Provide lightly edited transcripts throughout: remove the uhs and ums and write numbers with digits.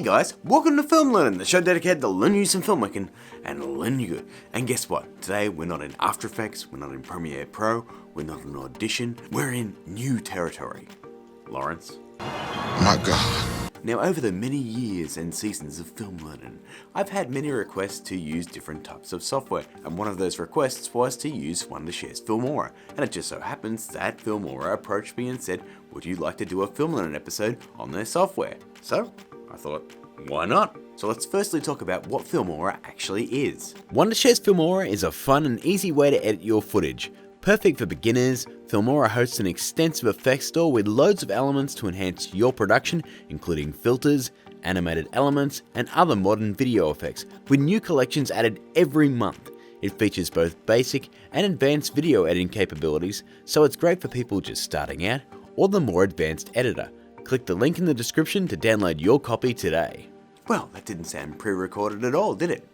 guys, welcome to Film Learnin, the show dedicated to learning you some filmmaking and learning you good. And guess what? Today we're not in After Effects, we're not in Premiere Pro, we're not in Audition, we're in new territory. Lawrence? My God. Now, over the many years and seasons of Film Learnin, I've had many requests to use different types of software, and one of those requests was to use Wondershare's Filmora, and it just so happens that Filmora approached me and said, would you like to do a Film Learnin episode on their software? So, I thought, why not? So let's firstly talk about what Filmora actually is. Wondershare's Filmora is a fun and easy way to edit your footage. Perfect for beginners, Filmora hosts an extensive effects store with loads of elements to enhance your production, including filters, animated elements, and other modern video effects, with new collections added every month. It features both basic and advanced video editing capabilities, so it's great for people just starting out or the more advanced editor. Click the link in the description to download your copy today. Well, that didn't sound pre-recorded at all, did it?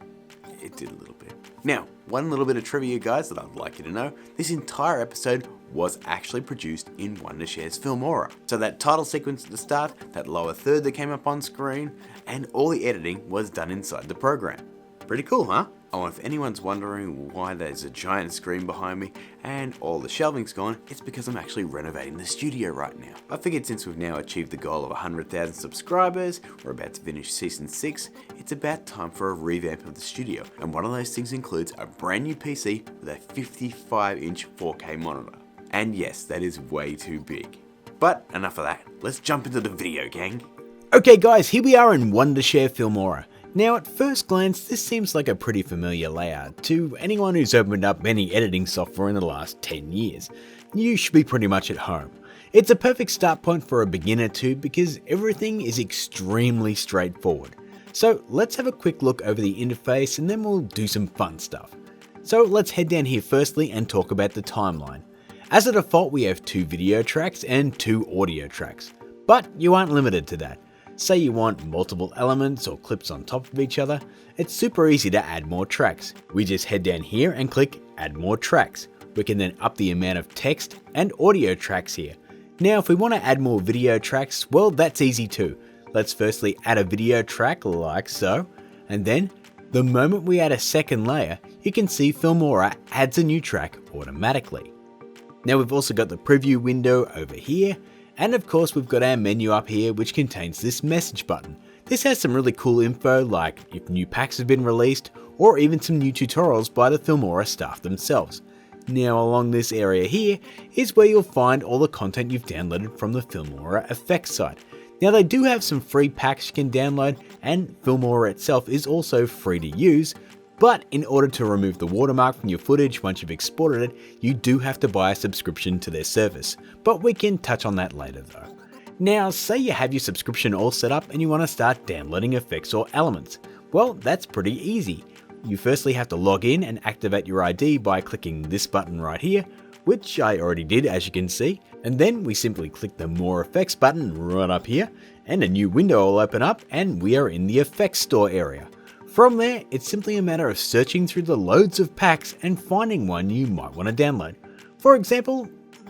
It did a little bit. Now, one little bit of trivia, guys, that I'd like you to know. This entire episode was actually produced in Wondershare's Filmora. So that title sequence at the start, that lower third that came up on screen, and all the editing was done inside the program. Pretty cool, huh? Oh, if anyone's wondering why there's a giant screen behind me and all the shelving's gone, it's because I'm actually renovating the studio right now. I figured since we've now achieved the goal of 100,000 subscribers, we're about to finish season 6, it's about time for a revamp of the studio. And one of those things includes a brand new PC with a 55-inch 4K monitor. And yes, that is way too big. But enough of that, let's jump into the video, gang. Okay guys, here we are in Wondershare Filmora. Now at first glance, this seems like a pretty familiar layout to anyone who's opened up any editing software in the last 10 years. You should be pretty much at home. It's a perfect start point for a beginner too because everything is extremely straightforward. So let's have a quick look over the interface and then we'll do some fun stuff. So let's head down here firstly and talk about the timeline. As a default, we have 2 video tracks and 2 audio tracks, but you aren't limited to that. Say you want multiple elements or clips on top of each other, it's super easy to add more tracks. We just head down here and click add more tracks. We can then up the amount of text and audio tracks here. Now if we want to add more video tracks, well that's easy too. Let's firstly add a video track like so, and then the moment we add a second layer, you can see Filmora adds a new track automatically. Now we've also got the preview window over here, and of course we've got our menu up here which contains this message button. This has some really cool info like if new packs have been released or even some new tutorials by the Filmora staff themselves. Now along this area here is where you'll find all the content you've downloaded from the Filmora effects site. Now they do have some free packs you can download and Filmora itself is also free to use, but in order to remove the watermark from your footage once you've exported it, you do have to buy a subscription to their service, but we can touch on that later though. Now say you have your subscription all set up and you want to start downloading effects or elements. Well, that's pretty easy. You firstly have to log in and activate your ID by clicking this button right here, which I already did as you can see, and then we simply click the More Effects button right up here, and a new window will open up and we are in the effects store area. From there, it's simply a matter of searching through the loads of packs and finding one you might want to download. For example,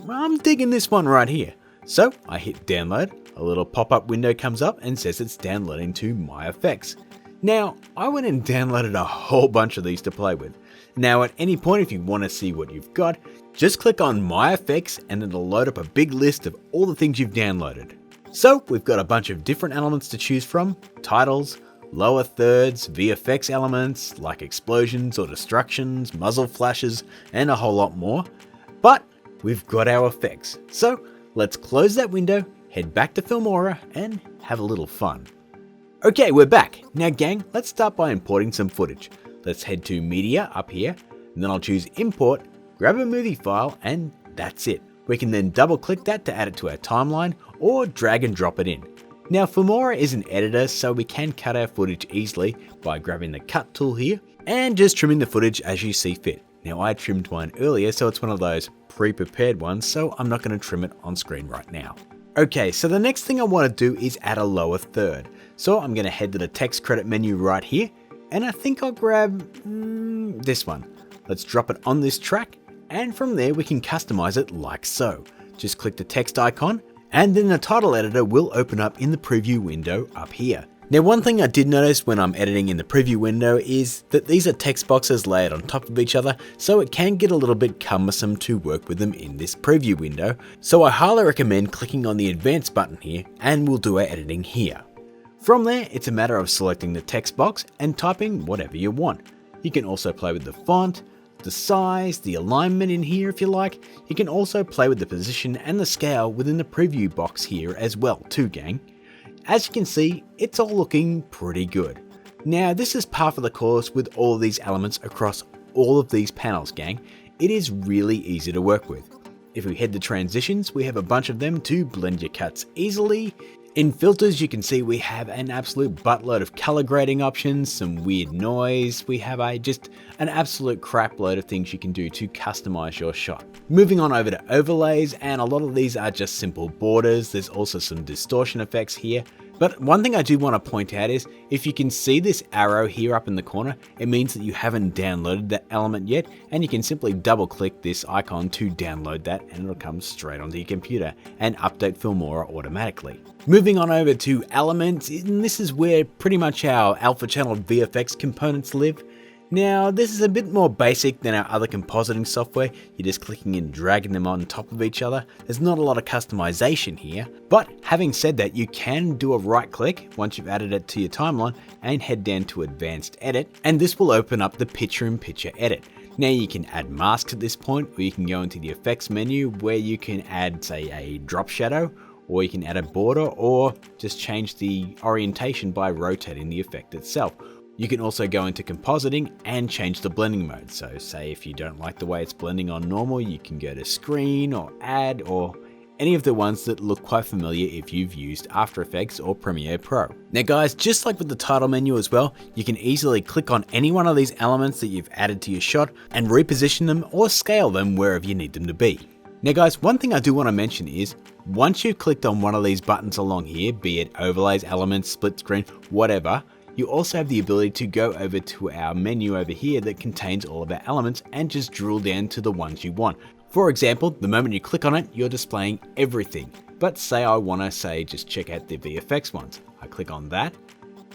I'm digging this one right here. So I hit download, a little pop-up window comes up and says it's downloading to My Effects. Now, I went and downloaded a whole bunch of these to play with. Now at any point if you want to see what you've got, just click on My Effects and it'll load up a big list of all the things you've downloaded. So we've got a bunch of different elements to choose from, titles, lower thirds, VFX elements like explosions or destructions, muzzle flashes, and a whole lot more. But we've got our effects. So let's close that window, head back to Filmora, and have a little fun. Okay, we're back. Now gang, let's start by importing some footage. Let's head to Media up here, and then I'll choose Import, grab a movie file, and that's it. We can then double click that to add it to our timeline, or drag and drop it in. Now Filmora is an editor, so we can cut our footage easily by grabbing the cut tool here and just trimming the footage as you see fit. Now I trimmed mine earlier, so it's one of those pre-prepared ones, so I'm not going to trim it on screen right now. Okay, so the next thing I want to do is add a lower third. So I'm going to head to the text credit menu right here, and I think I'll grab this one. Let's drop it on this track, and from there we can customize it like so. Just click the text icon, and then the title editor will open up in the preview window up here. Now, one thing I did notice when I'm editing in the preview window is that these are text boxes layered on top of each other, so it can get a little bit cumbersome to work with them in this preview window. So I highly recommend clicking on the advanced button here and we'll do our editing here. From there, it's a matter of selecting the text box and typing whatever you want. You can also play with the font, the size, the alignment in here if you like. You can also play with the position and the scale within the preview box here as well too, gang. As you can see, it's all looking pretty good. Now, this is par for the course with all of these elements across all of these panels, gang. It is really easy to work with. If we head to transitions, we have a bunch of them to blend your cuts easily. In filters, you can see we have an absolute buttload of color grading options, some weird noise. We have just an absolute crap load of things you can do to customize your shot. Moving on over to overlays, and a lot of these are just simple borders. There's also some distortion effects here. But one thing I do want to point out is, if you can see this arrow here up in the corner, it means that you haven't downloaded that element yet, and you can simply double click this icon to download that and it'll come straight onto your computer and update Filmora automatically. Moving on over to elements, and this is where pretty much our alpha channeled VFX components live. Now, this is a bit more basic than our other compositing software. You're just clicking and dragging them on top of each other. There's not a lot of customization here, but having said that, you can do a right click once you've added it to your timeline and head down to advanced edit, and this will open up the picture-in-picture edit. Now you can add masks at this point, or you can go into the effects menu where you can add, say, a drop shadow, or you can add a border, or just change the orientation by rotating the effect itself. You can also go into compositing and change the blending mode. So say if you don't like the way it's blending on normal, you can go to screen or add or any of the ones that look quite familiar if you've used After Effects or Premiere Pro. Now guys, just like with the title menu as well, you can easily click on any one of these elements that you've added to your shot and reposition them or scale them wherever you need them to be. Now guys, one thing I do want to mention is, once you've clicked on one of these buttons along here, be it overlays, elements, split screen, whatever, you also have the ability to go over to our menu over here that contains all of our elements and just drill down to the ones you want. For example, the moment you click on it, you're displaying everything. But say I want to just check out the VFX ones. I click on that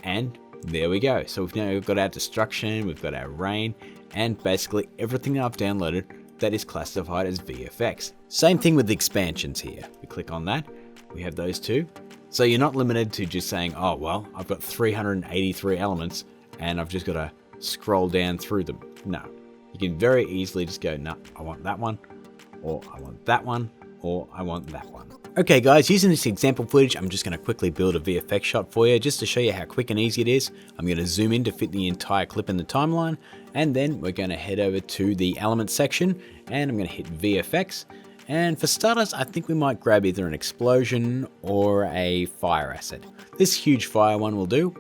and there we go. So we've now got our destruction, we've got our rain, and basically everything that I've downloaded that is classified as VFX. Same thing with the expansions here. We click on that, we have those two. So you're not limited to just saying, oh, well, I've got 383 elements and I've just got to scroll down through them. No, you can very easily just go, no, I want that one, or I want that one, or I want that one. Okay guys, using this example footage, I'm just going to quickly build a VFX shot for you just to show you how quick and easy it is. I'm going to zoom in to fit the entire clip in the timeline, and then we're going to head over to the elements section and I'm going to hit VFX. And for starters, I think we might grab either an explosion or a fire asset. This huge fire one will do.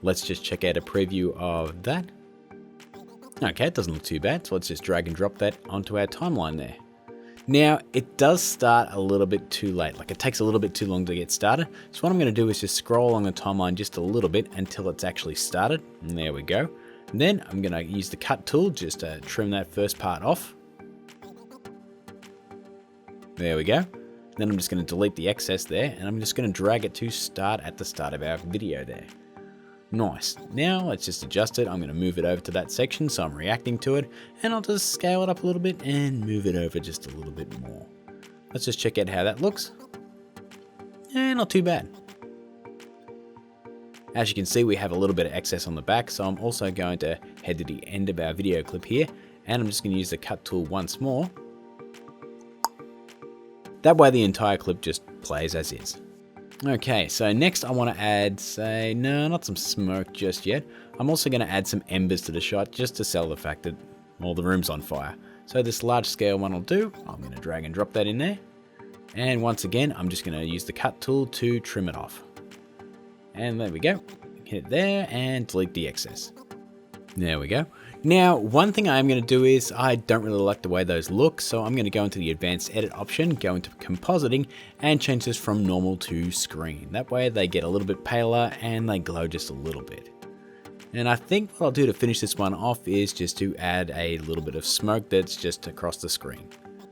Let's just check out a preview of that. Okay, it doesn't look too bad, so let's just drag and drop that onto our timeline there. Now, it does start a little bit too late, like it takes a little bit too long to get started. So what I'm going to do is just scroll along the timeline just a little bit until it's actually started. And there we go. And then I'm going to use the cut tool just to trim that first part off. There we go. Then I'm just going to delete the excess there, and I'm just going to drag it to start at the start of our video there. Nice. Now let's just adjust it. I'm going to move it over to that section so I'm reacting to it, and I'll just scale it up a little bit and move it over just a little bit more. Let's just check out how that looks. Not too bad. As you can see, we have a little bit of excess on the back, so I'm also going to head to the end of our video clip here, and I'm just going to use the cut tool once more. That way the entire clip just plays as is. Okay, so next I want to add, say, no, not some smoke just yet. I'm also going to add some embers to the shot just to sell the fact that all the room's on fire. So this large scale one will do. I'm going to drag and drop that in there. And once again, I'm just going to use the cut tool to trim it off. And there we go. Hit it there and delete the excess. There we go. Now, one thing I am going to do is, I don't really like the way those look, so I'm going to go into the advanced edit option, go into compositing, and change this from normal to screen. That way they get a little bit paler and they glow just a little bit. And I think what I'll do to finish this one off is just to add a little bit of smoke that's just across the screen.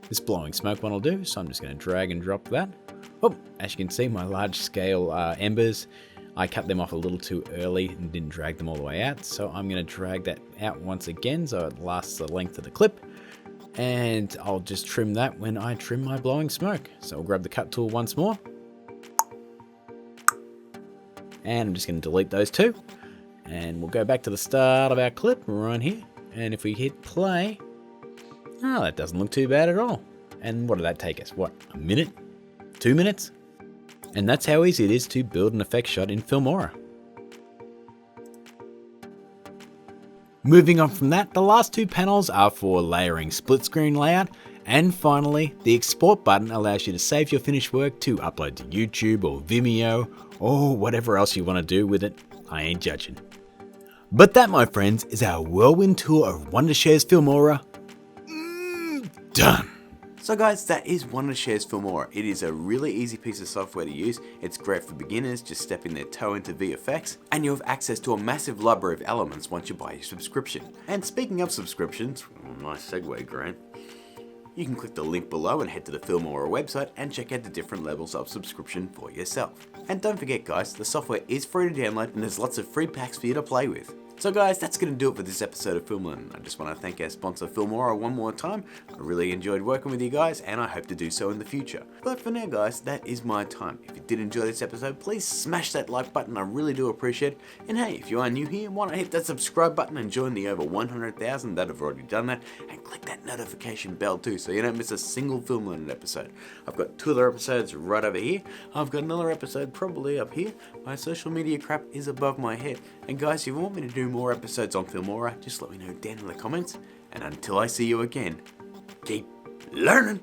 This blowing smoke one will do, so I'm just going to drag and drop that Oh, as you can see, my large scale embers, I cut them off a little too early and didn't drag them all the way out. So I'm going to drag that out once again so it lasts the length of the clip. And I'll just trim that when I trim my blowing smoke. So I'll grab the cut tool once more. And I'm just going to delete those two. And we'll go back to the start of our clip right here. And if we hit play, oh, that doesn't look too bad at all. And what did that take us? What, a minute? 2 minutes? And that's how easy it is to build an effect shot in Filmora. Moving on from that, the last two panels are for layering split screen layout, and finally, the export button allows you to save your finished work to upload to YouTube or Vimeo or whatever else you want to do with it. I ain't judging. But that, my friends, is our whirlwind tour of Wondershare's Filmora. Done. So guys, that is Wondershare's Filmora. It is a really easy piece of software to use. It's great for beginners just stepping their toe into VFX, and you have access to a massive library of elements once you buy your subscription. And speaking of subscriptions, nice segue, Grant, you can click the link below and head to the Filmora website and check out the different levels of subscription for yourself. And don't forget guys, the software is free to download and there's lots of free packs for you to play with. So guys, that's going to do it for this episode of Film Learnin. I just want to thank our sponsor Filmora one more time. I really enjoyed working with you guys and I hope to do so in the future. But for now guys, that is my time. If you did enjoy this episode, please smash that like button, I really do appreciate it. And hey, if you are new here, why not hit that subscribe button and join the over 100,000 that have already done that, and click that notification bell too so you don't miss a single Film Learnin episode. I've got 2 other episodes right over here. I've got another episode probably up here. My social media crap is above my head. And guys, if you want me to do more episodes on Filmora, just let me know down in the comments. And until I see you again, keep learning.